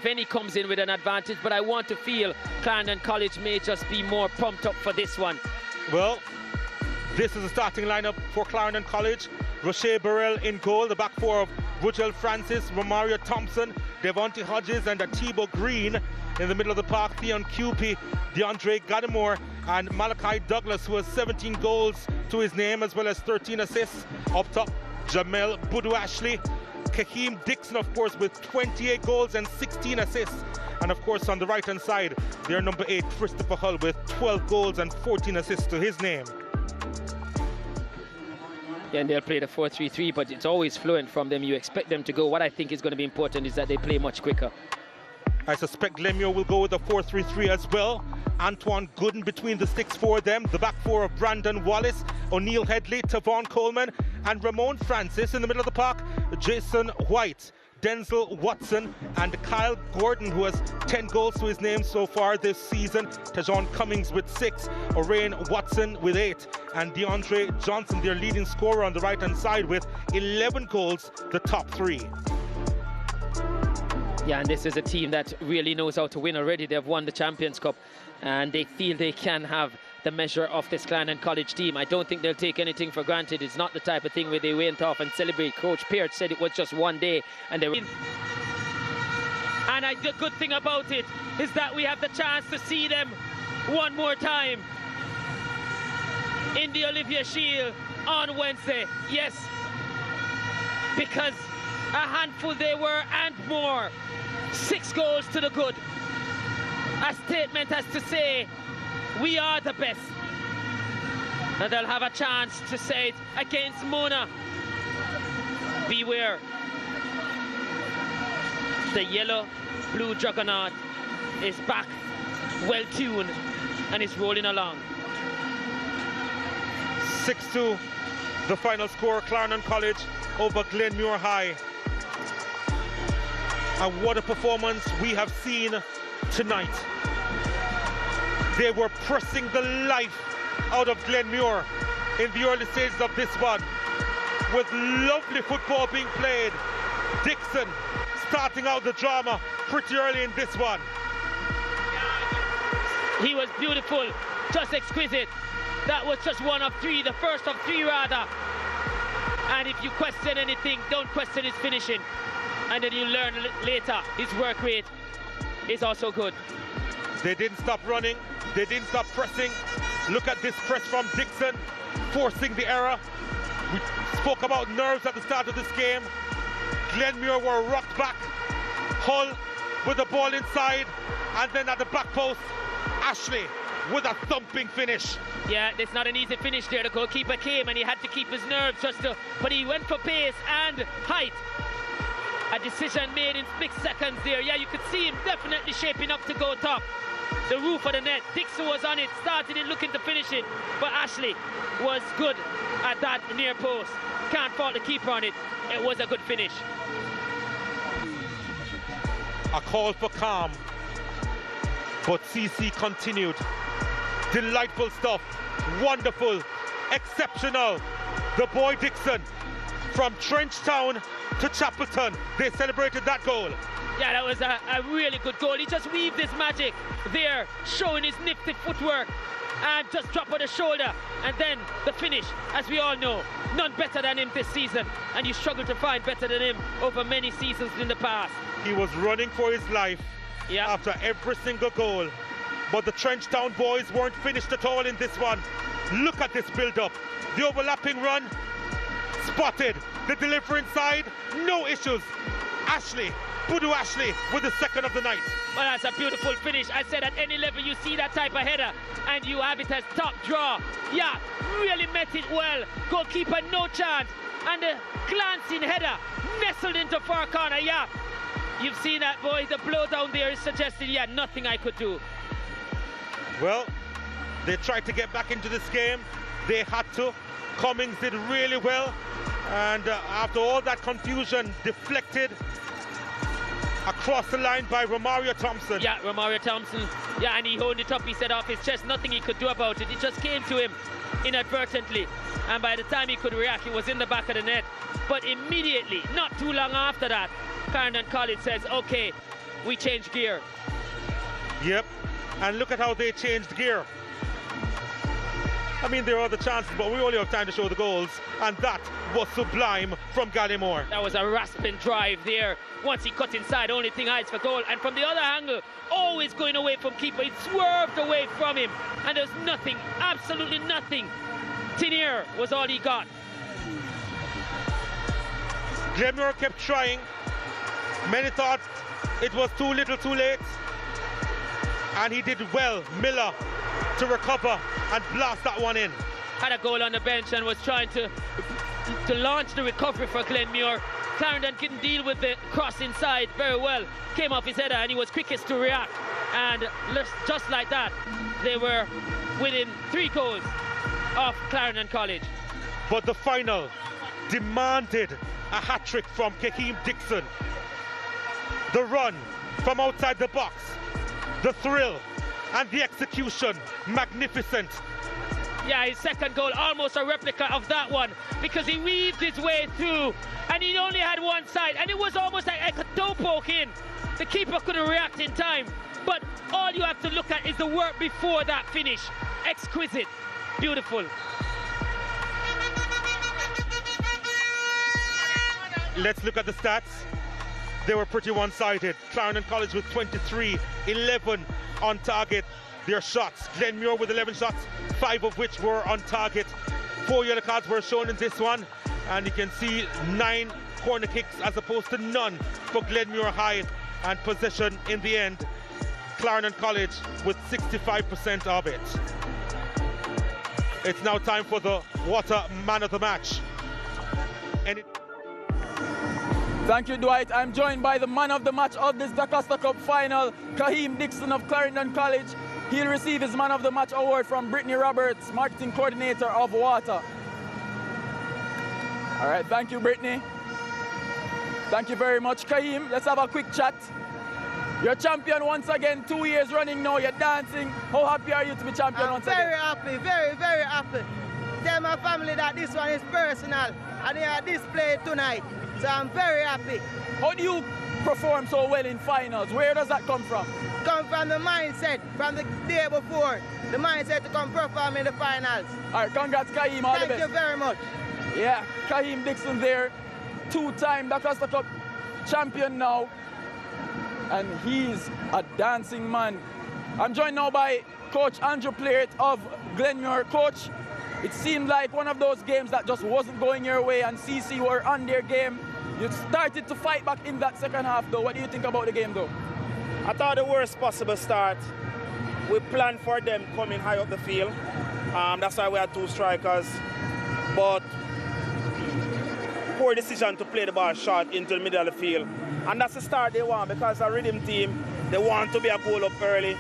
Venny comes in with an advantage, but I want to feel Clarendon College may just be more pumped up for this one. Well, this is the starting lineup for Clarendon College. Roche Burrell in goal, the back four of Rugel Francis, Romario Thompson, Devontae Hodges and Atibo Green. In the middle of the park, Theon Cupie, DeAndre Gadamore and Malachi Douglas, who has 17 goals to his name as well as 13 assists. Up top, Jamel Budu-Ashley, Kaheem Dixon, of course, with 28 goals and 16 assists. And of course, on the right-hand side, their number 8, Christopher Hull, with 12 goals and 14 assists to his name. Yeah, and they'll play the 4-3-3, but it's always fluent from them. You expect them to go. What I think is going to be important is that they play much quicker. I suspect Glenmuir will go with the 4-3-3 as well. Antoine Gooden between the sticks for them. The back four of Brandon Wallace, O'Neill Headley, Tavon Coleman and Ramon Francis. In the middle of the park, Jason White, Denzel Watson and Kyle Gordon, who has 10 goals to his name so far this season. Tajon Cummings with 6, Orain Watson with 8 and DeAndre Johnson, their leading scorer on the right-hand side with 11 goals, the top 3. Yeah, and this is a team that really knows how to win already. They've won the Champions Cup and they feel they can have the measure of this Clarendon College team. I don't think they'll take anything for granted. It's not the type of thing where they went off and celebrate. Coach Peart said it was just one day and they were in. And the good thing about it is that we have the chance to see them one more time in the Olivia Shield on Wednesday. Yes, because a handful they were and more. 6 goals to the good. A statement as to say, we are the best. And they'll have a chance to say it against Mona. Beware. The yellow-blue juggernaut is back, well-tuned, and is rolling along. 6-2, the final score, Clarendon College over Glenmuir High. And what a performance we have seen tonight. They were pressing the life out of Glenmuir in the early stages of this one, with lovely football being played. Dixon starting out the drama pretty early in this one. He was beautiful, just exquisite. That was just one of 3, the first of 3 rather. And if you question anything, don't question his finishing. And then you learn later his work rate is also good. They didn't stop running, they didn't stop pressing. Look at this press from Dixon, forcing the error. We spoke about nerves at the start of this game. Glenmuir were rocked back. Hull with the ball inside, and then at the back post, Ashley with a thumping finish. Yeah, it's not an easy finish there. The goalkeeper came and he had to keep his nerves just to, but he went for pace and height. A decision made in split seconds there. Yeah, you could see him definitely shaping up to go top. The roof of the net. Dixon was on it, started it looking to finish it, but Ashley was good at that near post. Can't fault the keeper on it. It was a good finish. A call for calm, but CC continued. Delightful stuff, wonderful, exceptional. The boy Dixon from Trenchtown to Chapelton, they celebrated that goal. Yeah, that was a really good goal. He just weaved his magic there, showing his nifty footwork and just drop on the shoulder. And then the finish, as we all know, none better than him this season. And you struggle to find better than him over many seasons in the past. He was running for his life after every single goal. But the Trenchtown boys weren't finished at all in this one. Look at this build-up. The overlapping run, spotted. The delivery inside, no issues. Ashley, Budu Ashley with the second of the night. Well, that's a beautiful finish. I said at any level you see that type of header and you have it as top draw. Yeah, really met it well. Goalkeeper, no chance. And the glancing header nestled into far corner. Yeah, you've seen that, boy. The blow down there is suggesting, yeah, nothing I could do. Well, they tried to get back into this game. They had to. Cummings did really well. And after all that confusion, deflected across the line by Romario Thompson. Yeah, Romario Thompson. Yeah, and he held it up. He said off his chest, nothing he could do about it. It just came to him inadvertently. And by the time he could react, it was in the back of the net. But immediately, not too long after that, Clarendon College says, okay, we change gear. Yep, and look at how they changed gear. I mean, there are other chances, but we only have time to show the goals, and that was sublime from Glenmuir. That was a rasping drive there. Once he cut inside, only thing eyes for goal. And from the other angle, always going away from keeper. He swerved away from him, and there's nothing, absolutely nothing. Tin air was all he got. Glenmuir kept trying. Many thought it was too little, too late. And he did well, Miller, to recover and blast that one in. Had a goal on the bench and was trying to launch the recovery for Glenmuir. Clarendon couldn't deal with the cross inside very well. Came off his header and he was quickest to react. And just like that, they were within 3 goals of Clarendon College. But the final demanded a hat-trick from Kaheem Dixon. The run from outside the box, the thrill, and the execution, magnificent. Yeah, his second goal, almost a replica of that one, because he weaved his way through, and he only had one side, and it was almost like a toe poke in. The keeper couldn't react in time, but all you have to look at is the work before that finish. Exquisite, beautiful. Let's look at the stats. They were pretty one-sided. Clarendon College with 23, 11 on target. Their shots, Glenmuir with 11 shots, 5 of which were on target. 4 yellow cards were shown in this one, and you can see 9 corner kicks as opposed to none for Glenmuir High, and possession in the end, Clarendon College with 65% of it. It's now time for the Water Man of the Match. Thank you, Dwight. I'm joined by the man of the match of this DaCosta Cup final, Kaheem Dixon of Clarendon College. He'll receive his man of the match award from Brittany Roberts, marketing coordinator of Water. All right, thank you, Brittany. Thank you very much, Kaheem. Let's have a quick chat. You're champion once again, 2 years running now. You're dancing. How happy are you to be champion once again? Very happy, very, very happy. Tell my family that this one is personal and they are displayed tonight. So I'm very happy. How do you perform so well in finals? Where does that come from? Come from the mindset from the day before. The mindset to come perform in the finals. All right, congrats, Kaheem. All the best. Thank you very much. Yeah, Kaheem Dixon there, 2-time DaCosta Cup champion now. And he's a dancing man. I'm joined now by Coach Andrew Plaird of Glenmuir. Coach, it seemed like one of those games that just wasn't going your way, and CC were on their game. You started to fight back in that second half, though. What do you think about the game, though? I thought the worst possible start. We planned for them coming high up the field. That's why we had 2 strikers. But poor decision to play the ball short into the middle of the field. And that's the start they want, because a rhythm team, they want to be a goal up early.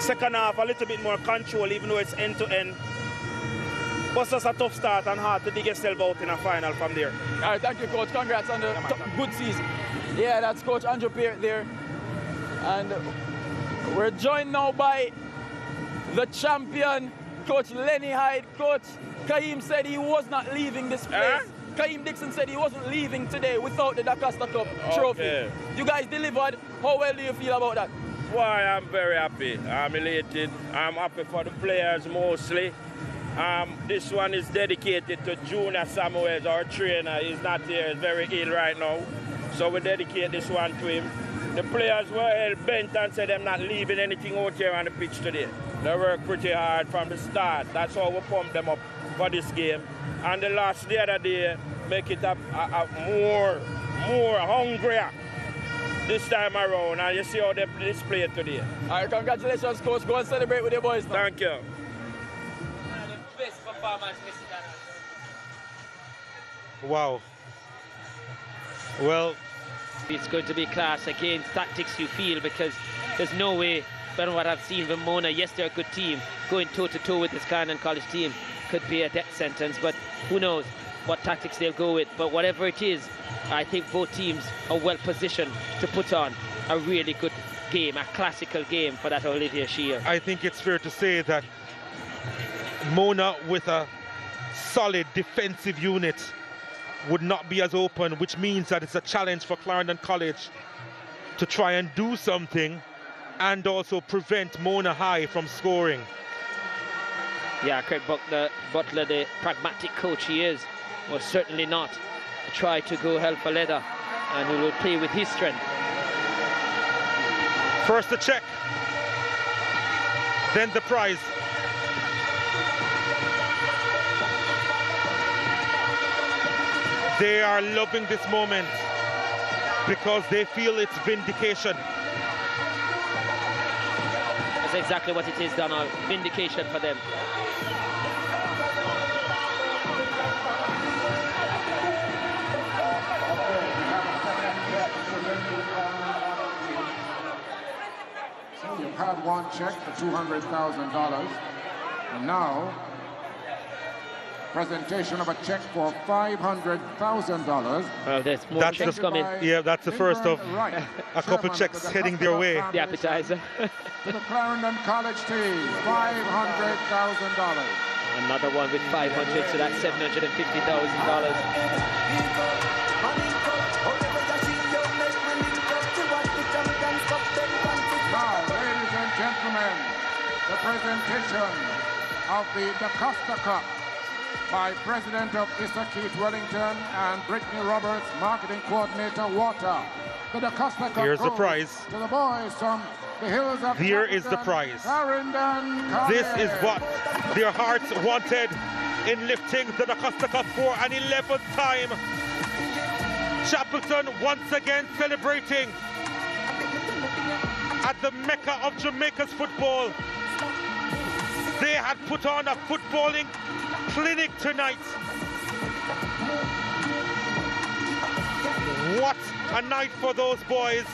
Second half, a little bit more control, even though it's end-to-end. But just a tough start and hard to dig yourself out in a final from there. All right, thank you, Coach. Congrats on the good season. Yeah, that's Coach Andrew Plaird there. And we're joined now by the champion, Coach Lenny Hyde. Coach, Kaheem said he was not leaving this place. Kaheem Dixon said he wasn't leaving today without the DaCosta Cup trophy. Okay. You guys delivered. How well do you feel about that? Why, I'm very happy. I'm elated. I'm happy for the players mostly. This one is dedicated to Junior Samuels, our trainer. He's not here, he's very ill right now. So we dedicate this one to him. The players were hell bent and said they're not leaving anything out here on the pitch today. They worked pretty hard from the start. That's how we pumped them up for this game. And the last the other day, make it a more hungrier this time around. And you see how they display today. All right, congratulations, Coach. Go and celebrate with your boys now. Thank you. One of the best performances. Wow. Well, it's going to be class against tactics, you feel, because there's no way, from what I've seen from Mona, yes, they're a good team. Going toe-to-toe with this Clarendon College team could be a death sentence, but who knows what tactics they'll go with. But whatever it is, I think both teams are well positioned to put on a really good game, a classical game for that Olivia Shield. I think it's fair to say that Mona with a solid defensive unit would not be as open, which means that it's a challenge for Clarendon College to try and do something and also prevent Mona High from scoring. Yeah, Craig Butler, the pragmatic coach he is, was certainly not try to go hell for leather, and he will play with his strength. First the check, then the prize. They are loving this moment because they feel it's vindication. That's exactly what it is, Donald. Vindication for them. So you've had one check for $200,000, and now presentation of a check for $500,000. Well, there's more checks coming. Yeah, that's the first of a couple checks heading their way. The appetizer. To the Clarendon College team, $500,000. Another one with 500, so that's $750,000. Now, ladies and gentlemen, the presentation of the DaCosta Cup by President of ISSASBF Wellington and Brittany Roberts, Marketing Coordinator, Water. The DaCosta Cup. Here's the prize. To the boys from the hills of Here is the prize. Clarendon College. This is what their hearts wanted in lifting the DaCosta Cup for an 11th time. Chapelton once again celebrating at the Mecca of Jamaica's football. They had put on a footballing clinic tonight. What a night for those boys.